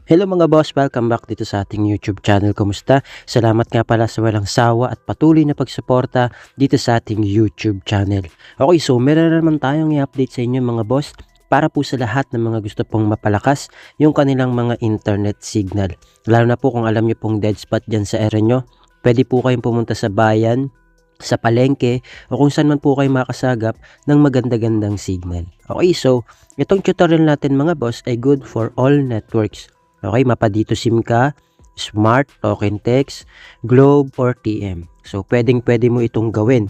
Hello mga boss, welcome back dito sa ating YouTube channel. Kumusta? Salamat nga pala sa walang sawa at patuloy na pagsuporta dito sa ating YouTube channel. Okay, so meron na naman tayong i-update sa inyo mga boss para po sa lahat ng mga gusto pong mapalakas yung kanilang mga internet signal. Lalo na po kung alam nyo pong dead spot dyan sa area nyo, pwede po kayong pumunta sa bayan, sa palengke o kung saan man po kayo makasagap ng maganda-gandang signal. Okay, so itong tutorial natin mga boss ay good for all networks. Okay, mapa dito SIM ka, Smart, Token Text, Globe, or TM. So, pwede mo itong gawin.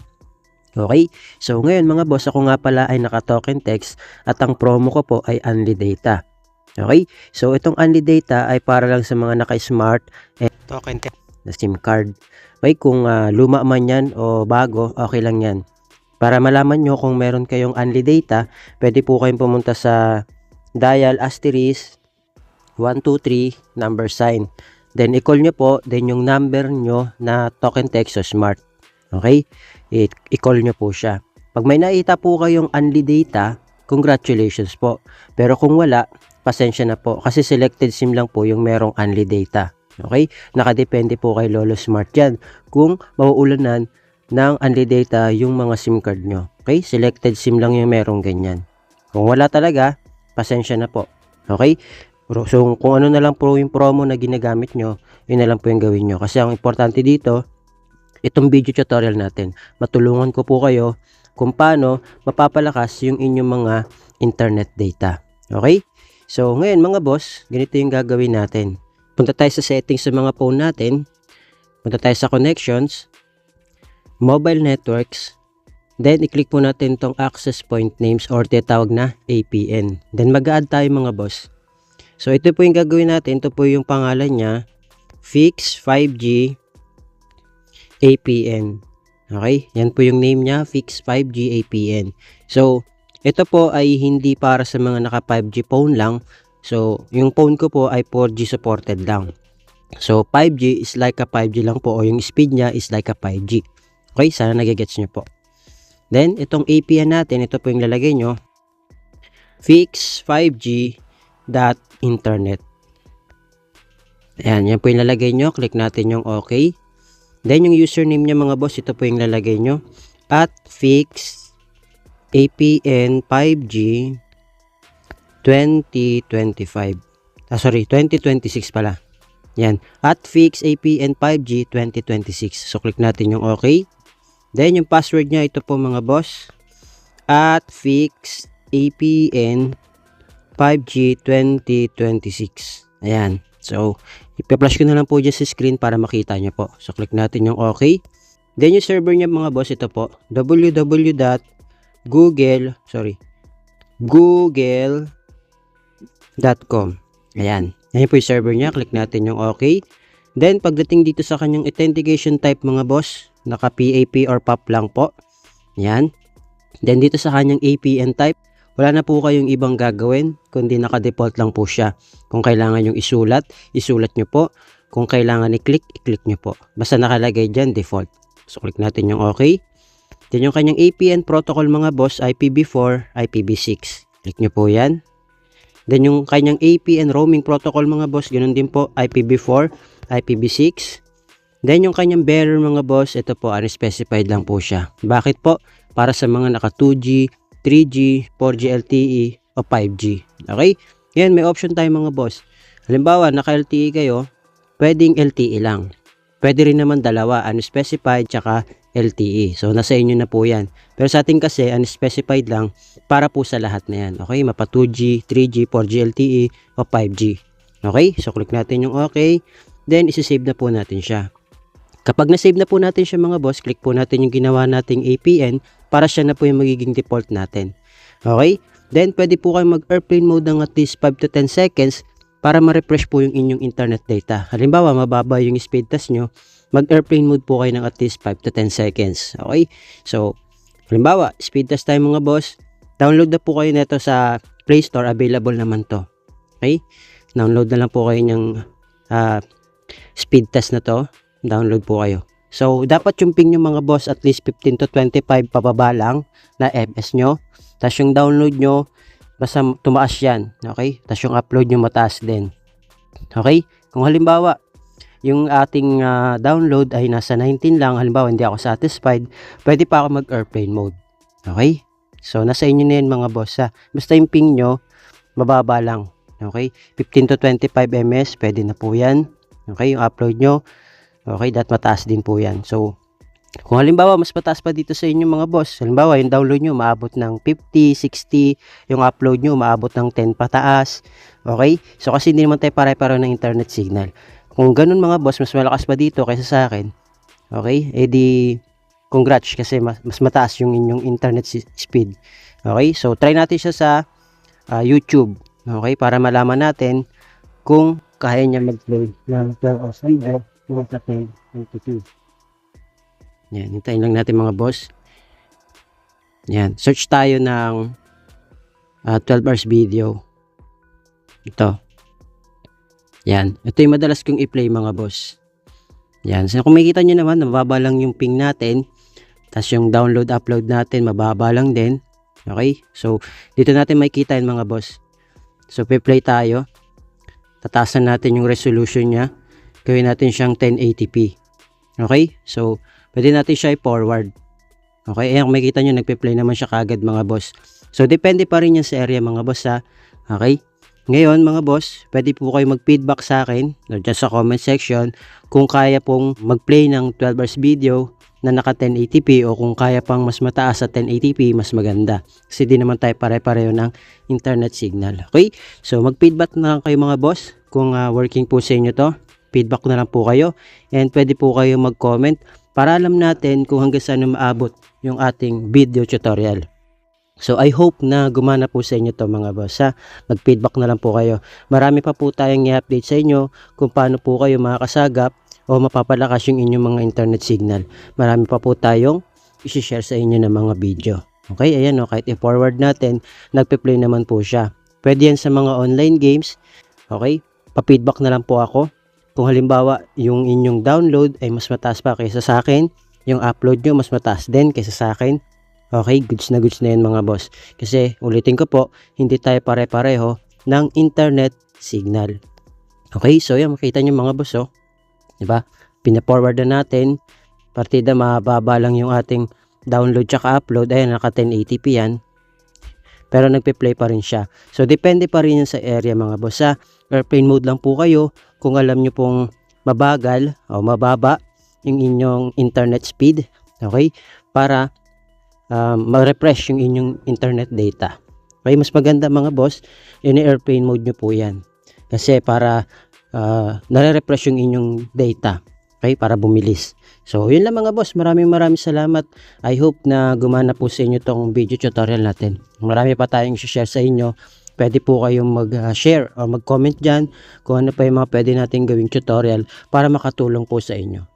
Okay, so ngayon mga boss, ako nga pala ay naka-Token Text at ang promo ko po ay Unli Data. Okay, so itong Unli Data ay para lang sa mga naka-Smart Token Text na SIM card. Okay, kung luma man yan o bago, okay lang yan. Para malaman nyo kung meron kayong Unli Data, pwede po kayong pumunta sa dial asterisk 123 number sign. Then i-call nyo po then yung number nyo na Token Text o Smart. Okay? I-call nyo po siya. Pag may nakita po kayong Unli Data, congratulations po. Pero kung wala, pasensya na po kasi selected SIM lang po yung merong Unli Data. Okay? Nakadepende po kay Lolo Smart yan kung mauulanan ng Unli Data yung mga SIM card nyo. Okay? Selected SIM lang yung merong ganyan. Kung wala talaga, pasensya na po. Okay? So, kung ano na lang po yung promo na ginagamit nyo, yun na lang po yung gawin nyo. Kasi ang importante dito, itong video tutorial natin, matulungan ko po kayo kung paano mapapalakas yung inyong mga internet data. Okay? So, ngayon mga boss, ganito yung gagawin natin. Punta tayo sa settings sa mga phone natin. Punta tayo sa connections, mobile networks, then i-click po natin tong access point names or tinatawag na APN. Then mag-add tayo mga boss. So, ito po yung gagawin natin. Ito po yung pangalan niya. Fix 5G APN. Okay? Yan po yung name niya. Fix 5G APN. So, ito po ay hindi para sa mga naka 5G phone lang. So, yung phone ko po ay 4G supported lang. So, 5G is like a 5G lang po o yung speed niya is like a 5G. Okay? Sana nagigets nyo po. Then, itong APN natin, ito po yung lalagay nyo. Fix 5G .internet. Ayan, yan po yung lalagay nyo. Click natin yung OK. Then, yung username niya mga boss, ito po yung lalagay nyo. At fix APN 5G 2025. 2026 pala. Yan. At fix APN 5G 2026. So, click natin yung OK. Then, yung password niya, ito po mga boss. At fix APN 5G 2026. Ayan. So, ipa-flash ko na lang po dyan sa screen para makita nyo po. So, click natin yung OK. Then, yung server niya mga boss, ito po. google.com. Ayan. Ayan po yung server niya. Click natin yung OK. Then, pagdating dito sa kanyang authentication type mga boss, naka PAP or PAP lang po. Ayan. Then, dito sa kanyang APN type, wala na po kayong ibang gagawin, kundi naka-default lang po siya. Kung kailangan yung isulat nyo po. Kung kailangan i-click nyo po. Basta nakalagay dyan, default. So, click natin yung OK. Then yung kanyang APN protocol mga boss, IPv4, IPv6. Click nyo po yan. Then yung kanyang APN roaming protocol mga boss, ganoon din po, IPv4, IPv6. Then yung kanyang bearer mga boss, ito po, unspecified lang po siya. Bakit po? Para sa mga naka 2G, 3G, 4G LTE o 5G. Okay? Yan, may option tayo mga boss. Halimbawa, naka LTE kayo, pwedeng LTE lang. Pwede rin naman dalawa, unspecified tsaka LTE. So, nasa inyo na po yan. Pero sa atin kasi, unspecified lang para po sa lahat na yan. Okay? Mapa 2G, 3G, 4G LTE o 5G. Okay? So, click natin yung okay. Then, isi-save na po natin siya. Kapag na-save na po natin siya mga boss, click po natin yung ginawa nating APN para siya na po yung magiging default natin. Okay? Then, pwede po kayo mag-airplane mode ng at least 5 to 10 seconds para ma-refresh po yung inyong internet data. Halimbawa, mababa yung speed test nyo, mag-airplane mode po kayo ng at least 5 to 10 seconds. Okay? So, halimbawa, speed test tayo mga boss, download na po kayo nito sa Play Store, available naman to. Okay? Download na lang po kayo ng speed test na to. Download po kayo. So, dapat yung ping nyo mga boss at least 15 to 25 pababa lang na MS nyo. Tapos yung download nyo, basta tumaas yan. Okay? Tapos yung upload nyo mataas din. Okay? Kung halimbawa, yung ating download ay nasa 19 lang, halimbawa hindi ako satisfied, pwede pa ako mag-airplane mode. Okay? So, nasa inyo na yun mga boss ha. Basta yung ping nyo, mababa lang. Okay? 15 to 25 ms, pwede na po yan. Okay? Yung upload nyo, okay, that mataas din po yan. So, kung halimbawa mas mataas pa dito sa inyo mga boss, halimbawa yung download nyo maabot ng 50, 60, yung upload nyo maabot ng 10 pataas. Okay? So, kasi hindi naman tayo pare-pareho ng internet signal. Kung ganun mga boss, mas malakas pa dito kaysa sa akin, okay, edi congrats kasi mas mataas yung inyong internet speed. Okay, so try natin siya sa YouTube, okay, para malaman natin kung kaya niya mag-play ng 12 hours video with the 1080p. Yan, hintayin lang natin mga boss. Yan, search tayo ng 12 hours video. Ito. Yan. Ito yung madalas kong i-play mga boss. Yan. So kung makikita nyo naman, mababa lang yung ping natin. Tapos yung download, upload natin, mababa lang din. Okay? So, dito natin makikita yung mga boss. So, play tayo. Tatasan natin yung resolution niya. Gawin natin siyang 1080p. Okay? So, pwede natin siya i-forward. Okay? Ayan, kung makikita nyo, nagpe-play naman siya kagad mga boss. So, depende pa rin yan sa area mga boss ha. Okay? Ngayon mga boss, pwede po kayo mag-feedback sa akin or dyan sa comment section kung kaya pong mag-play ng 12 hours video na naka 1080p o kung kaya pang mas mataas sa 1080p, mas maganda. Kasi di naman tayo pare-pareho ng internet signal. Okay? So mag-feedback na lang kayo mga boss kung working po sa inyo to. Feedback na lang po kayo and pwede po kayo mag-comment para alam natin kung hanggang saan maabot yung ating video tutorial. So I hope na gumana po sa inyo to mga boss ha. Mag-feedback na lang po kayo. Marami pa po tayong i-update sa inyo kung paano po kayo makakasagap o mapapalakas yung inyong mga internet signal. Marami pa po tayong i-share sa inyo ng mga video. Okay, ayan o, kahit i-forward natin, nagpe-play naman po siya. Pwede yan sa mga online games. Okay, pa-feedback na lang po ako. Kung halimbawa yung inyong download ay mas mataas pa kaysa sa akin, yung upload nyo mas mataas din kaysa sa akin. Okay, goods na yun mga boss. Kasi ulitin ko po, hindi tayo pare-pareho ng internet signal. Okay, so yan, makita nyo mga boss oh. Diba? Pina-forward na natin. Partida mababa lang yung ating download tsaka upload. Ayan, naka 1080p yan. Pero nagpe-play pa rin siya. So depende pa rin yan sa area mga boss. Sa airplane mode lang po kayo kung alam nyo pong mabagal o mababa yung inyong internet speed. Okay? Para ma-refresh yung inyong internet data. Okay, mas maganda mga boss, yun airplane mode nyo po yan. Kasi para nare-refresh yung inyong data. Okay, para bumilis. So, yun lang mga boss. Maraming salamat. I hope na gumana po sa inyo tong video tutorial natin. Marami pa tayong share sa inyo. Pwede po kayong mag-share o mag-comment dyan kung ano pa yung mga pwede natin gawing tutorial para makatulong po sa inyo.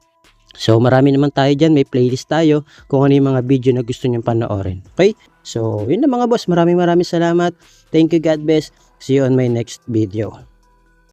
So, marami naman tayo dyan. May playlist tayo kung ano yung mga video na gusto nyo panoorin. Okay? So, yun na mga boss. Maraming salamat. Thank you, God bless. See you on my next video.